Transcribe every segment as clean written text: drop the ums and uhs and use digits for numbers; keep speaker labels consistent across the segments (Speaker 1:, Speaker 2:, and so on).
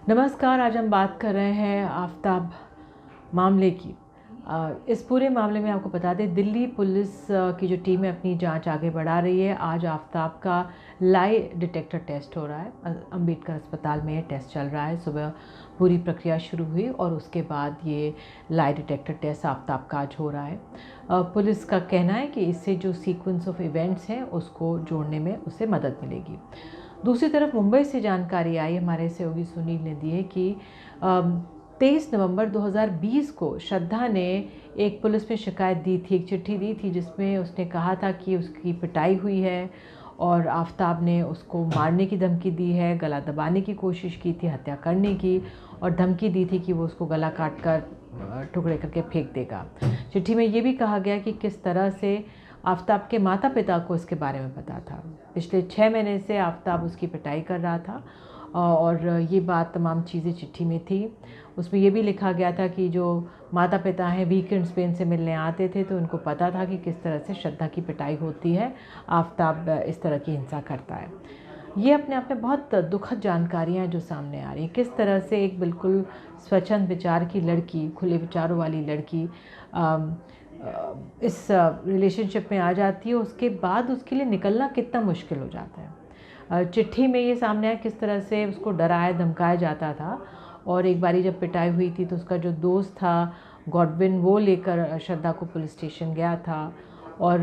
Speaker 1: नमस्कार। आज हम बात कर रहे हैं आफताब मामले की। इस पूरे मामले में आपको बता दें, दिल्ली पुलिस की जो टीम है अपनी जांच आगे बढ़ा रही है। आज आफताब का लाई डिटेक्टर टेस्ट हो रहा है। अंबेडकर अस्पताल में ये टेस्ट चल रहा है। सुबह पूरी प्रक्रिया शुरू हुई और उसके बाद ये लाई डिटेक्टर टेस्ट आफताब का आज हो रहा है। पुलिस का कहना है कि इससे जो सीक्वेंस ऑफ इवेंट्स हैं उसको जोड़ने में उसे मदद मिलेगी। दूसरी तरफ मुंबई से जानकारी आई, हमारे सहयोगी सुनील ने दी है कि 23 नवंबर 2020 को श्रद्धा ने एक पुलिस में शिकायत दी थी, एक चिट्ठी दी थी जिसमें उसने कहा था कि उसकी पिटाई हुई है और आफताब ने उसको मारने की धमकी दी है, गला दबाने की कोशिश की थी, हत्या करने की, और धमकी दी थी कि वो उसको गला काट कर टुकड़े करके फेंक देगा। चिट्ठी में ये भी कहा गया कि किस तरह से आफताब के माता पिता को इसके बारे में पता था। पिछले 6 महीने से आफताब उसकी पिटाई कर रहा था और ये बात तमाम चीज़ें चिट्ठी में थी। उसमें ये भी लिखा गया था कि जो माता पिता हैं वीकेंड्स पे इनसे मिलने आते थे तो उनको पता था कि किस तरह से श्रद्धा की पिटाई होती है, आफताब इस तरह की हिंसा करता है। ये अपने आप में बहुत दुखद जानकारियाँ जो सामने आ रही हैं, किस तरह से एक बिल्कुल स्वच्छंद विचार की लड़की, खुले विचारों वाली लड़की इस रिलेशनशिप में आ जाती है। उसके बाद उसके लिए निकलना कितना मुश्किल हो जाता है। चिट्ठी में ये सामने आया किस तरह से उसको डराया धमकाया जाता था। और एक बारी जब पिटाई हुई थी तो उसका जो दोस्त था गॉडविन, वो लेकर श्रद्धा को पुलिस स्टेशन गया था। और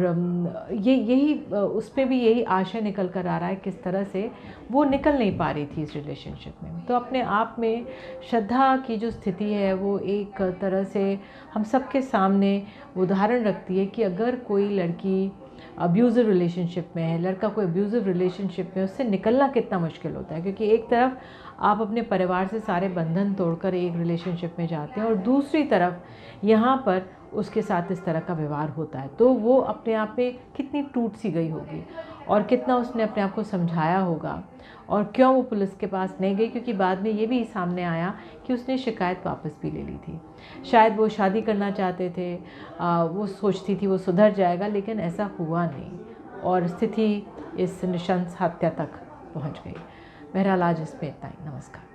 Speaker 1: यही उस पर भी यही आशय निकल कर आ रहा है किस तरह से वो निकल नहीं पा रही थी इस रिलेशनशिप में। तो अपने आप में श्रद्धा की जो स्थिति है वो एक तरह से हम सबके सामने उदाहरण रखती है कि अगर कोई लड़की अब्यूज़िव रिलेशनशिप में है, लड़का कोई अब्यूज़िव रिलेशनशिप में, उससे निकलना कितना मुश्किल होता है। क्योंकि एक तरफ आप अपने परिवार से सारे बंधन तोड़कर एक रिलेशनशिप में जाते हैं और दूसरी तरफ यहाँ पर उसके साथ इस तरह का व्यवहार होता है, तो वो अपने आप में कितनी टूट सी गई होगी और कितना उसने अपने आप को समझाया होगा। और क्यों वो पुलिस के पास नहीं गई, क्योंकि बाद में ये भी सामने आया कि उसने शिकायत वापस भी ले ली थी। शायद वो शादी करना चाहते थे, वो सोचती थी वो सुधर जाएगा, लेकिन ऐसा हुआ नहीं और स्थिति इस नृशंस हत्या तक पहुंच गई। बहरहाल आज इसमें इतना ही। नमस्कार।